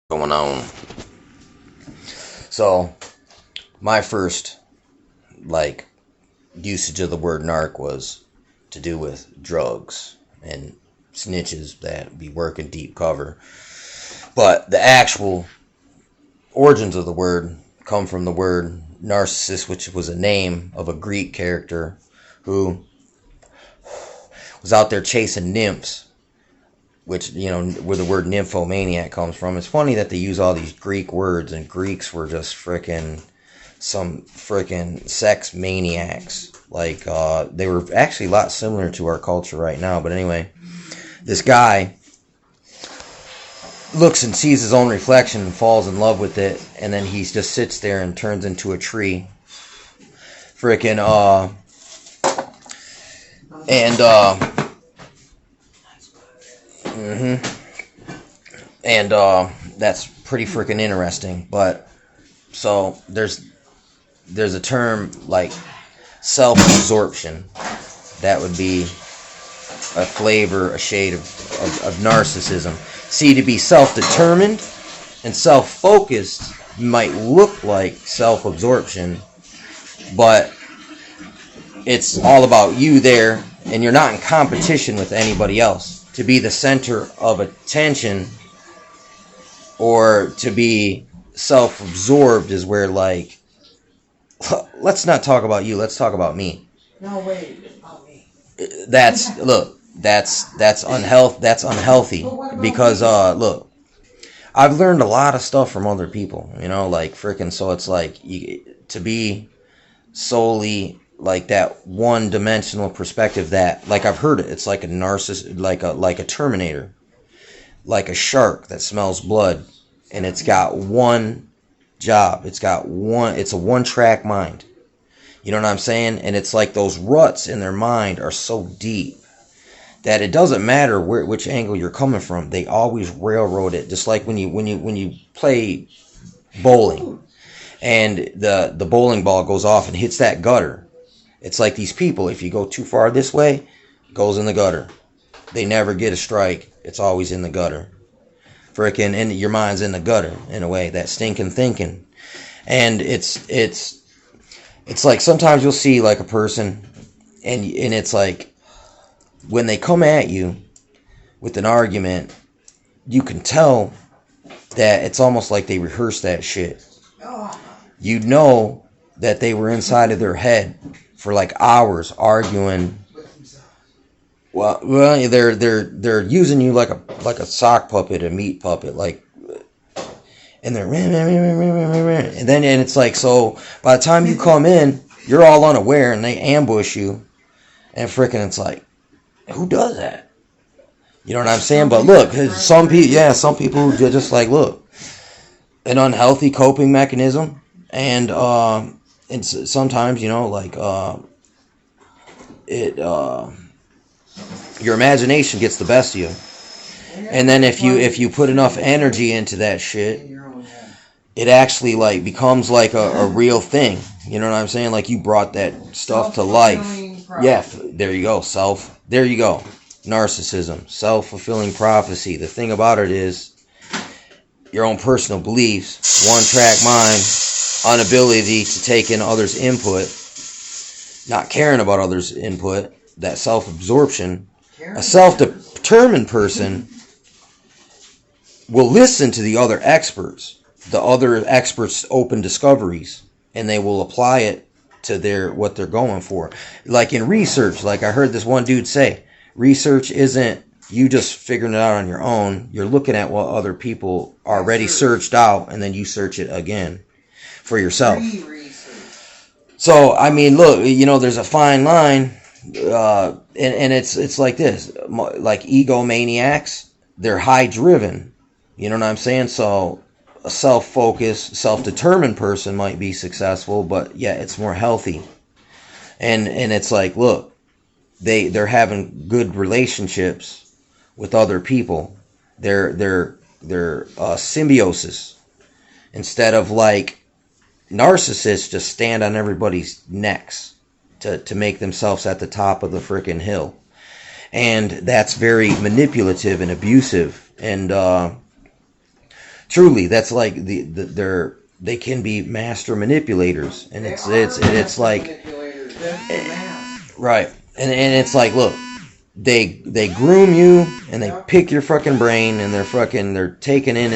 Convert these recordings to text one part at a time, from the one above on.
going on. So, my first, usage of the word narc was to do with drugs and snitches that be working deep cover. But the actual origins of the word come from the word narcissus, which was a name of a Greek character who was out there chasing nymphs, which, where the word nymphomaniac comes from. It's funny that they use all these Greek words, and Greeks were just some sex maniacs. They were actually a lot similar to our culture right now. But anyway, this guy looks and sees his own reflection and falls in love with it, and then he just sits there and turns into a tree. And that's pretty freaking interesting. But so there's a term like self-absorption. That would be a flavor, a shade of narcissism. See, to be self-determined and self-focused might look like self-absorption, but it's all about you there, and you're not in competition with anybody else. To be the center of attention or to be self-absorbed is where, let's not talk about you, let's talk about me. No, wait, it's not me. That's unhealthy because look, I've learned a lot of stuff from other people, so it's to be solely like that one-dimensional perspective that, I've heard it, it's like a narcissist, like a Terminator, like a shark that smells blood, and it's got one job, it's a one-track mind, you know what I'm saying? And it's like those ruts in their mind are so deep that it doesn't matter which angle you're coming from, they always railroad it. Just like when you play bowling and the bowling ball goes off and hits that gutter. It's like these people, if you go too far this way, it goes in the gutter. They never get a strike. It's always in the gutter. And your mind's in the gutter, in a way, that stinking thinking. And it's like sometimes you'll see like a person and it's like when they come at you with an argument, you can tell that it's almost like they rehearsed that shit. You know that they were inside of their head for hours arguing. Well, they're using you like a sock puppet, a meat puppet, and they're and it's like, so by the time you come in, you're all unaware and they ambush you, and it's like, who does that? You know what I'm saying? But look, some people just look, an unhealthy coping mechanism, and sometimes, your imagination gets the best of you. And then if you put enough energy into that shit, it actually becomes a real thing. You know what I'm saying? You brought that stuff to life. Yeah, there you go. There you go. Narcissism, self-fulfilling prophecy. The thing about it is your own personal beliefs, one-track mind, inability to take in others' input, not caring about others' input, that self-absorption. A self-determined person will listen to the other experts' open discoveries, and they will apply it to what they're going for. Like in research, I heard this one dude say, research isn't you just figuring it out on your own. You're looking at what other people already searched out, and then you search it again for yourself. So, I mean, look, there's a fine line, and it's like this, like egomaniacs, they're high-driven, you know what I'm saying? So, a self-focused, self-determined person might be successful, but yeah, it's more healthy. And it's like, look, they're having good relationships with other people. They're symbiosis, instead of narcissists just stand on everybody's necks to make themselves at the top of the frickin' hill. And that's very manipulative and abusive. And Truly, that's like they can be master manipulators, and it's like right, and it's like, look, they groom you and they pick your fucking brain, and they're taking in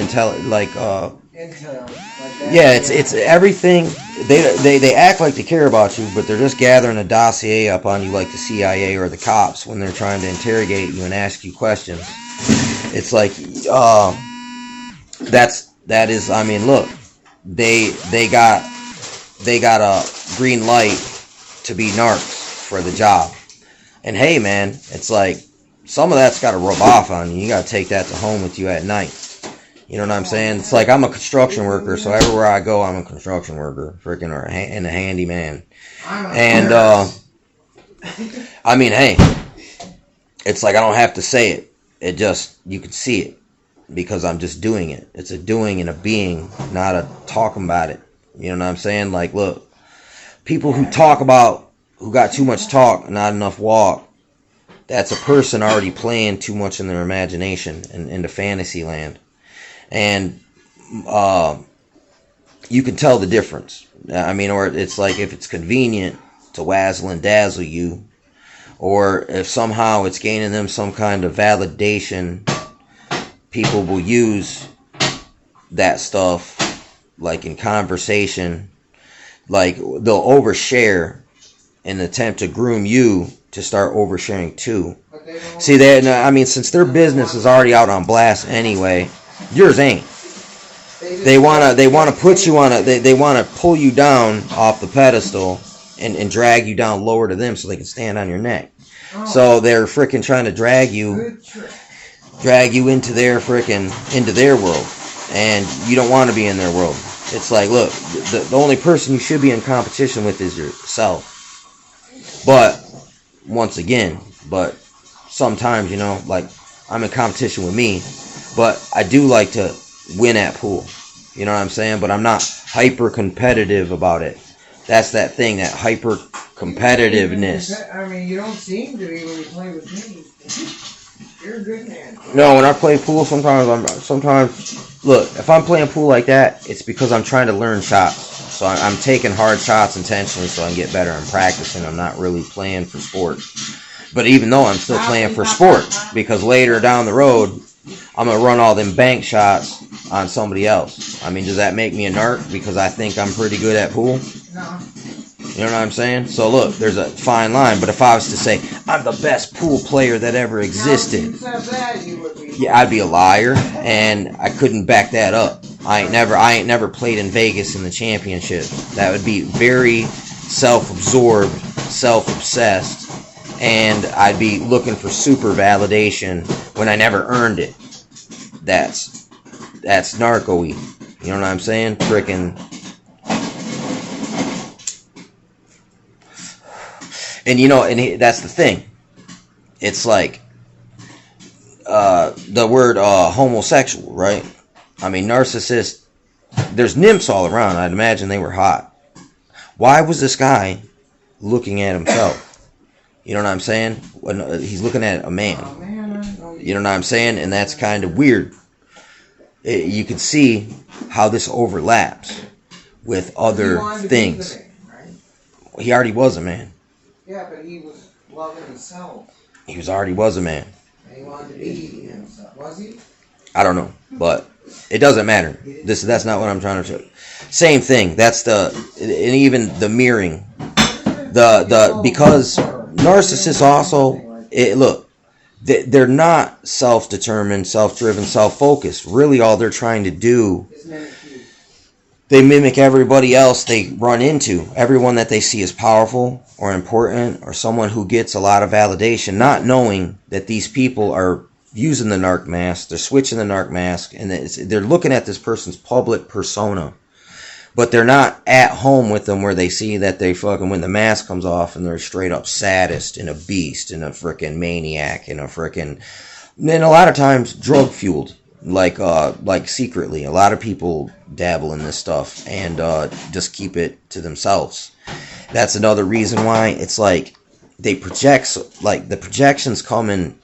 yeah, it's everything. They act like they care about you, but they're just gathering a dossier up on you like the CIA or the cops when they're trying to interrogate you and ask you questions. It's like that is, I mean, look, they got a green light to be narcs for the job. And hey, man, it's like some of that's got to rub off on you. You got to take that to home with you at night. You know what I'm saying? It's like I'm a construction worker, so everywhere I go, I'm a construction worker, freaking, and a handyman. And I mean, hey, it's like I don't have to say it. It just, you can see it because I'm just doing it. It's a doing and a being, not a talking about it. You know what I'm saying? Like, look, people who talk about, who got too much talk and not enough walk, that's a person already playing too much in their imagination and into fantasy land. And you can tell the difference. I mean, or it's like if it's convenient to wazzle and dazzle you, or if somehow it's gaining them some kind of validation, people will use that stuff, like in conversation, like they'll overshare in an attempt to groom you to start oversharing too. See, I mean, since their business is already out on blast anyway, yours ain't. They wanna put you on they wanna pull you down off the pedestal and drag you down lower to them so they can stand on your neck. So they're freaking trying to drag you into their world, and you don't want to be in their world. It's like, look, the only person you should be in competition with is yourself. But once again, sometimes, you know, like I'm in competition with me, but I do like to win at pool. You know what I'm saying? But I'm not hyper competitive about it. That's that thing, that hyper competitiveness. I mean, you don't seem to be when you play with me. You're a good man. No, when I play pool, sometimes look, if I'm playing pool like that, it's because I'm trying to learn shots. So I'm taking hard shots intentionally so I can get better. I'm practicing. I'm not really playing for sport. But even though I'm still playing for sport, because later down the road, I'm going to run all them bank shots on somebody else. I mean, does that make me a narc because I think I'm pretty good at pool? No. You know what I'm saying? So look, there's a fine line. But if I was to say, I'm the best pool player that ever existed, yeah, I'd be a liar, and I couldn't back that up. I ain't never played in Vegas in the championship. That would be very self-absorbed, self-obsessed, and I'd be looking for super validation when I never earned it. That's narco-y. You know what I'm saying? Frickin'. And you know, and that's the thing. It's like the word homosexual, right? I mean, narcissist. There's nymphs all around. I'd imagine they were hot. Why was this guy looking at himself? You know what I'm saying? When he's looking at a man. You know what I'm saying? And that's kind of weird. You can see how this overlaps with other things. He already was a man. Yeah, but he was loving himself. He already was a man. And he wanted to be himself. Was he? I don't know, but it doesn't matter. That's not what I'm trying to show. Same thing. That's and even the mirroring. Because narcissists also, look, they're not self-determined, self-driven, self-focused. Really, all they're trying to do, they mimic everybody else they run into. Everyone that they see as powerful or important or someone who gets a lot of validation, not knowing that these people are using the narc mask, they're switching the narc mask, and they're looking at this person's public persona. But they're not at home with them where they see that they fucking, when the mask comes off and they're straight up sadist and a beast and a freaking maniac and a freaking, and a lot of times drug fueled, like secretly. A lot of people dabble in this stuff and just keep it to themselves. That's another reason why it's like they project, like the projections come in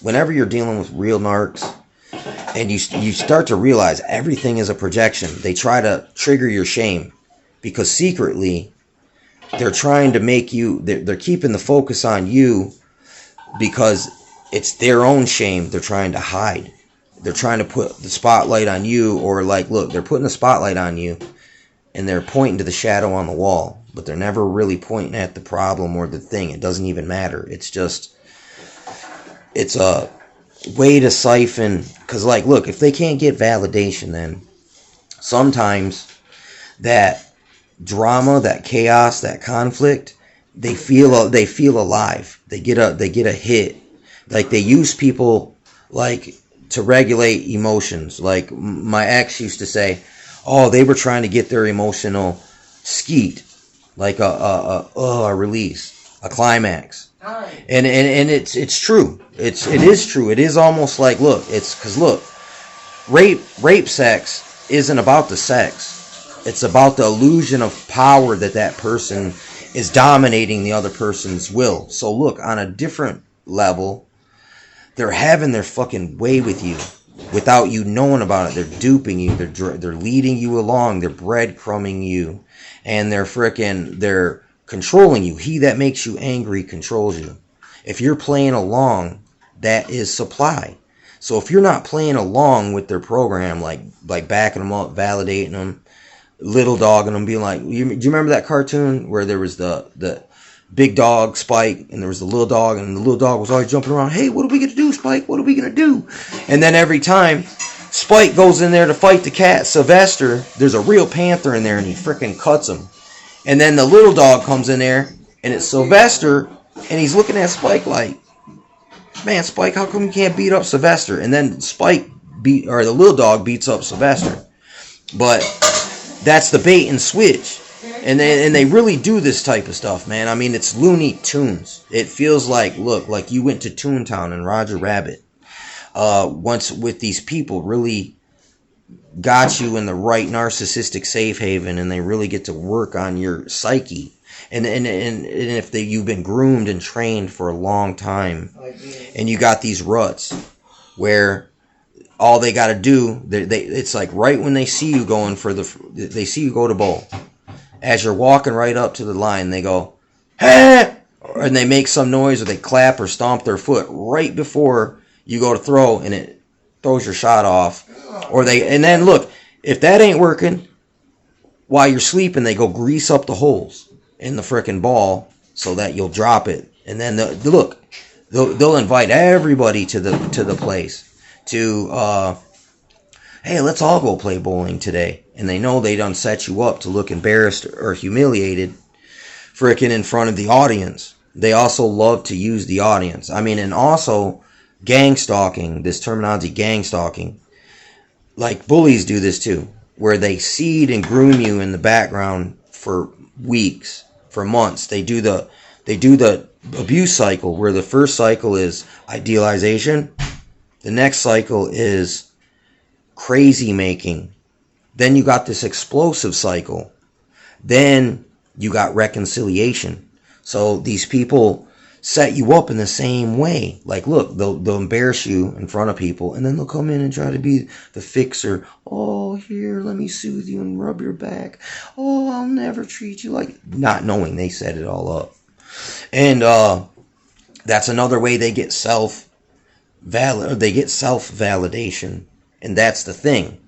whenever you're dealing with real narcs. And you start to realize everything is a projection. They try to trigger your shame because secretly they're trying to make you, they're keeping the focus on you because it's their own shame they're trying to hide. They're trying to put the spotlight on you, or like, look, they're putting the spotlight on you and they're pointing to the shadow on the wall, but they're never really pointing at the problem or the thing. It doesn't even matter. It's just, it's a way to siphon, because like, look, if they can't get validation, then sometimes that drama, that chaos, that conflict, they feel alive. They get a hit. Like, they use people like to regulate emotions. Like my ex used to say, oh, they were trying to get their emotional skeet, like a release, a climax. And it's true. It is true. It is almost like, look, it's because look, rape sex isn't about the sex. It's about the illusion of power that person is dominating the other person's will. So look, on a different level, they're having their fucking way with you without you knowing about it. They're duping you. They're leading you along. They're breadcrumbing you, and they're controlling you. He that makes you angry controls you. If you're playing along, that is supply. So if you're not playing along with their program, like backing them up, validating them, little dogging them, being like, do you remember that cartoon where there was the big dog Spike and there was the little dog, and the little dog was always jumping around, hey, what are we gonna do, Spike? What are we gonna do? And then every time Spike goes in there to fight the cat, Sylvester, there's a real panther in there and he freaking cuts him. And then the little dog comes in there and it's Sylvester, and he's looking at Spike like, man, Spike, how come you can't beat up Sylvester? And then the little dog beats up Sylvester. But that's the bait and switch. And they really do this type of stuff, man. I mean, it's Looney Tunes. It feels like, look, like you went to Toontown and Roger Rabbit once with these people really got you in the right narcissistic safe haven, and they really get to work on your psyche. And if you've been groomed and trained for a long time, and you got these ruts where all they got to do, it's like right when they see you they see you go to bowl. As you're walking right up to the line, they go, hey! And they make some noise, or they clap or stomp their foot right before you go to throw, and it throws your shot off. And then look, if that ain't working, while you're sleeping, they go grease up the holes in the frickin' ball so that you'll drop it. And then they'll invite everybody to the place to, hey, let's all go play bowling today. And they know they done set you up to look embarrassed or humiliated frickin' in front of the audience. They also love to use the audience. I mean, and also gang stalking, this terminology, gang stalking. Like bullies do this too, where they seed and groom you in the background for weeks, for months. They do the abuse cycle, where the first cycle is idealization. The next cycle is crazy making. Then you got this explosive cycle. Then you got reconciliation. So these people set you up in the same way. Like, look, they'll embarrass you in front of people, and then they'll come in and try to be the fixer. Oh, here, let me soothe you and rub your back. Oh, I'll never treat you like... Not knowing they set it all up. And that's another way they get self-validation. And that's the thing.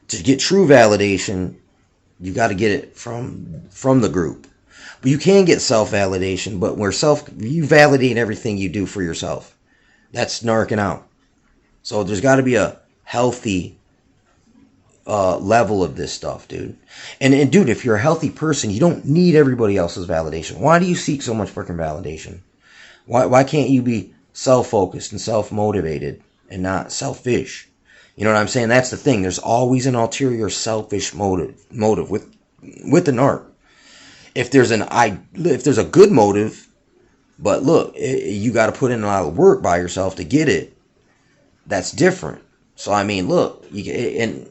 To get true validation, you got to get it from the group. But you can get self-validation, but you validate everything you do for yourself. That's narking out. So there's got to be a healthy level of this stuff, dude. And dude, if you're a healthy person, you don't need everybody else's validation. Why do you seek so much freaking validation? Why can't you be self-focused and self-motivated and not selfish? You know what I'm saying? That's the thing. There's always an ulterior selfish motive with the narc. If there's a good motive, but look, you got to put in a lot of work by yourself to get it. That's different. So I mean, look, and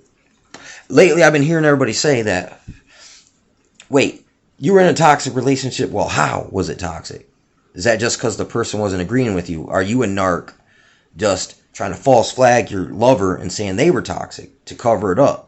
lately I've been hearing everybody say that. Wait, you were in a toxic relationship. Well, how was it toxic? Is that just because the person wasn't agreeing with you? Are you a narc just trying to false flag your lover and saying they were toxic to cover it up.